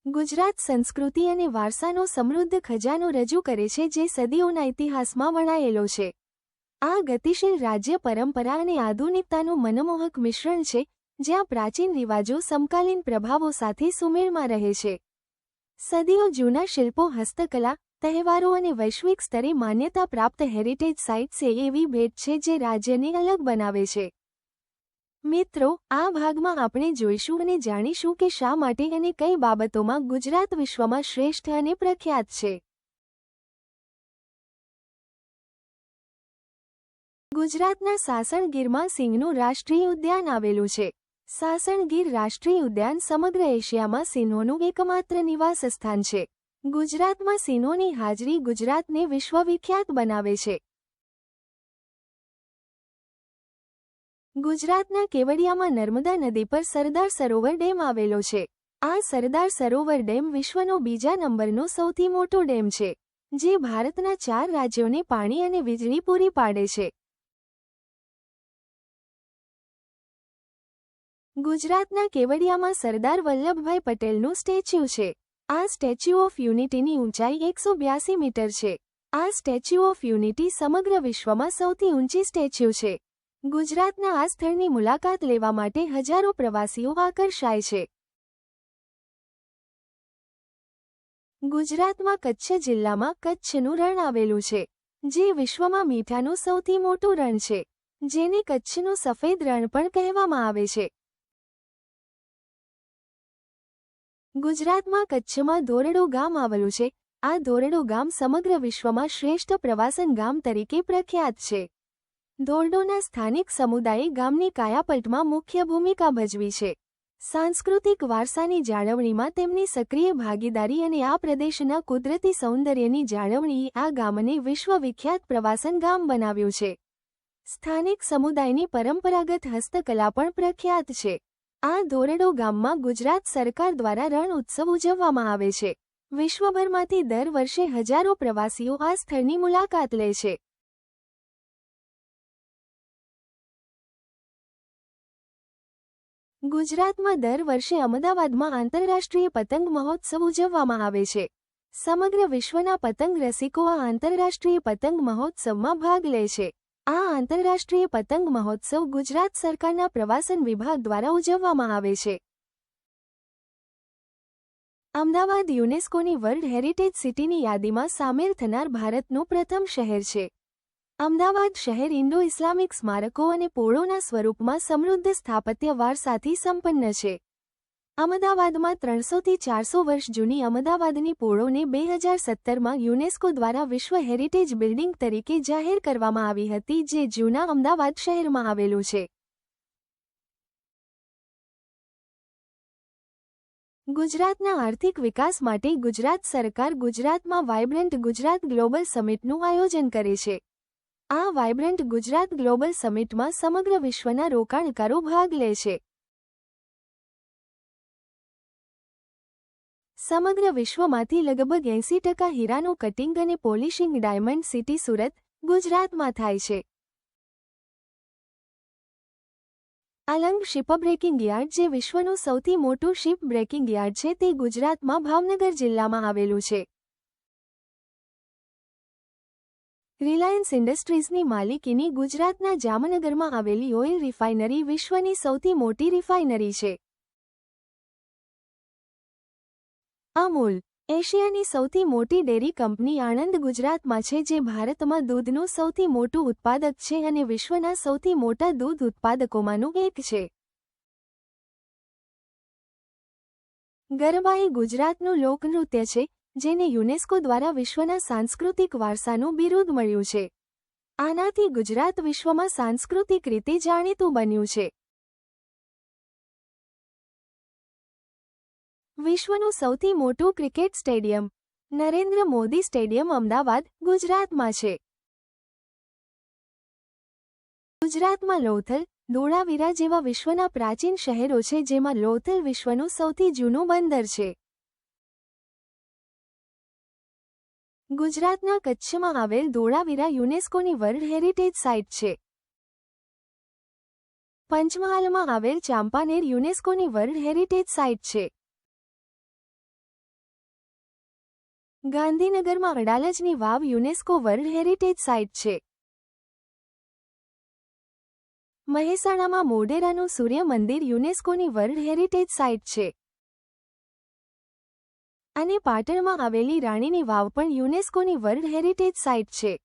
ગુજરાત સંસ્કૃતિ અને વારસાનો સમૃદ્ધ ખજાનો રજૂ કરે છે જે સદીઓના ઇતિહાસમાં વણાયેલો છે. આ ગતિશીલ રાજ્ય પરંપરા અને આધુનિકતાનું મનમોહક મિશ્રણ છે, જ્યાં પ્રાચીન રિવાજો સમકાલીન પ્રભાવો સાથે સુમેળમાં રહે છે. સદીઓ જૂના શિલ્પો, હસ્તકલા, તહેવારો અને વૈશ્વિક સ્તરે માન્યતા પ્રાપ્ત હેરિટેજ સાઇટ્સ એ એવી ભેટ છે જે રાજ્યને અલગ બનાવે છે. મિત્રો, આ ભાગમાં આપણે જોઈશું અને જાણીશું કે શા માટે અને કઈ બાબતોમાં ગુજરાત વિશ્વમાં શ્રેષ્ઠ અને પ્રખ્યાત છે. ગુજરાતના સાસણ ગીરમાં સિંહનું રાષ્ટ્રીય ઉદ્યાન આવેલું છે. સાસણ ગીર રાષ્ટ્રીય ઉદ્યાન સમગ્ર એશિયામાં સિંહોનું એકમાત્ર નિવાસ સ્થાન છે. ગુજરાતમાં સિંહોની હાજરી ગુજરાતને વિશ્વવિખ્યાત બનાવે છે. ગુજરાતના કેવડિયામાં નર્મદા નદી પર સરદાર સરોવર ડેમ આવેલો છે. આ સરદાર સરોવર ડેમ વિશ્વનો બીજા નંબરનો સૌથી મોટો ડેમ છે, જે ભારતના 4 રાજ્યોને પાણી અને વીજળી પૂરી પાડે છે. ગુજરાતના કેવડિયામાં સરદાર વલ્લભભાઈ પટેલનું સ્ટેચ્યુ છે. આ સ્ટેચ્યુ ઓફ યુનિટીની ઊંચાઈ 182 મીટર છે. આ સ્ટેચ્યુ ઓફ યુનિટી સમગ્ર વિશ્વમાં સૌથી ઊંચી સ્ટેચ્યુ છે. ગુજરાતના આ સ્થળની મુલાકાત લેવા માટે હજારો પ્રવાસીઓ આકર્ષાય છે. ગુજરાતમાં કચ્છ જિલ્લામાં કચ્છનું રણ આવેલું છે, જે વિશ્વમાં મીઠાનું સૌથી મોટું રણ છે, જેને કચ્છનું સફેદ રણ પણ કહેવામાં આવે છે. ગુજરાતમાં કચ્છમાં ધોરડો ગામ આવેલું છે. આ ધોરડો ગામ સમગ્ર વિશ્વમાં શ્રેષ્ઠ પ્રવાસન ગામ તરીકે પ્રખ્યાત છે. ધોરડોના સ્થાનિક સમુદાયે ગામની કાયાપલટમાં મુખ્ય ભૂમિકા ભજવી છે. સાંસ્કૃતિક વારસાની જાળવણીમાં તેમની સક્રિય ભાગીદારી અને આ પ્રદેશના કુદરતી સૌંદર્યની જાળવણીએ આ ગામને વિશ્વવિખ્યાત પ્રવાસન ગામ બનાવ્યું છે. સ્થાનિક સમુદાયની પરંપરાગત હસ્તકલા પણ પ્રખ્યાત છે. આ ધોરડો ગામમાં ગુજરાત સરકાર દ્વારા રણ ઉત્સવ ઉજવવામાં આવે છે. વિશ્વભરમાંથી દર વર્ષે હજારો પ્રવાસીઓ આ સ્થળની મુલાકાત લે છે. ગુજરાતમાં દર વર્ષે અમદાવાદમાં આંતરરાષ્ટ્રીય પતંગ મહોત્સવ ઉજવવામાં આવે છે. સમગ્ર વિશ્વના પતંગ રસિકો આ આંતરરાષ્ટ્રીય પતંગ મહોત્સવમાં ભાગ લે છે. આ આંતરરાષ્ટ્રીય પતંગ મહોત્સવ ગુજરાત સરકારના પ્રવાસન વિભાગ દ્વારા ઉજવવામાં આવે છે. અમદાવાદ યુનેસ્કોની વર્લ્ડ હેરિટેજ સિટીની યાદીમાં સામેલ થનાર ભારતનું પ્રથમ શહેર છે. અમદાવાદ શહેર ઇન્ડો-ઇસ્લામિક સ્મારકો અને પોળોના સ્વરૂપમાં સમૃદ્ધ સ્થાપત્ય વારસાથી સંપન્ન છે. અમદાવાદમાં 300થી 400 વર્ષ જૂની અમદાવાદની પોળોને 2017માં યુનેસ્કો દ્વારા વિશ્વ હેરિટેજ બિલ્ડિંગ તરીકે જાહેર કરવામાં આવી હતી, જે જૂના અમદાવાદ શહેરમાં આવેલું છે. ગુજરાતના આર્થિક વિકાસ માટે ગુજરાત સરકાર ગુજરાતમાં વાઇબ્રન્ટ ગુજરાત ગ્લોબલ સમિટનું આયોજન કરે છે. આ વાઇબ્રન્ટ ગુજરાત ગ્લોબલ સમિટમાં સમગ્ર વિશ્વના રોકાણકારો ભાગ લે છે. સમગ્ર વિશ્વમાંથી લગભગ 80% હીરાનું કટિંગ અને પોલિશિંગ ડાયમંડ સિટી સુરત, ગુજરાતમાં થાય છે. અલંગ શિપબ્રેકિંગ યાર્ડ, જે વિશ્વનું સૌથી મોટું શિપ બ્રેકિંગ યાર્ડ છે, તે ગુજરાતમાં ભાવનગર જિલ્લામાં આવેલું છે. રિલાયન્સ ઇન્ડસ્ટ્રીઝની માલિકીની ગુજરાતના જામનગરમાં આવેલી ઓઇલ રિફાઇનરી વિશ્વની સૌથી મોટી રિફાઇનરી છે. અમૂલ, એશિયાની સૌથી મોટી ડેરી કંપની આણંદ ગુજરાતમાં છે, જે ભારતમાં દૂધનું સૌથી મોટું ઉત્પાદક છે અને વિશ્વના સૌથી મોટા દૂધ ઉત્પાદકોમાંનું એક છે. ગરબા એ ગુજરાતનું લોકનૃત્ય છે, જેને યુનેસ્કો દ્વારા વિશ્વના સાંસ્કૃતિક વારસાનું બિરુદ મળ્યું છે. આનાથી ગુજરાત વિશ્વમાં સાંસ્કૃતિક રીતે જાણીતું બન્યું છે. વિશ્વનું સૌથી મોટું cricket stadium Narendra Modi stadium Ahmedabad, ગુજરાતમાં છે. ગુજરાતમાં લોથલ, ધોળાવીરા જેવા વિશ્વના પ્રાચીન શહેરો છે, જેમાં લોથલ વિશ્વનું સૌથી જૂનું બંદર છે. ગુજરાતના કચ્છમાં આવેલ ધોળાવીરા યુનેસ્કોની વર્લ્ડ હેરિટેજ સાઇટ છે. પંચમહાલમાં આવેલ ચાંપાનેર યુનેસ્કોની વર્લ્ડ હેરિટેજ સાઇટ છે. ગાંધીનગરમાં અડાલજની વાવ યુનેસ્કો વર્લ્ડ હેરિટેજ સાઇટ છે. મહેસાણામાં મોઢેરાનું સૂર્ય મંદિર યુનેસ્કોની વર્લ્ડ હેરિટેજ સાઇટ છે. અને પાટણમાં આવેલી રાણીની વાવ પણ યુનેસ્કોની વર્લ્ડ હેરિટેજ સાઇટ છે.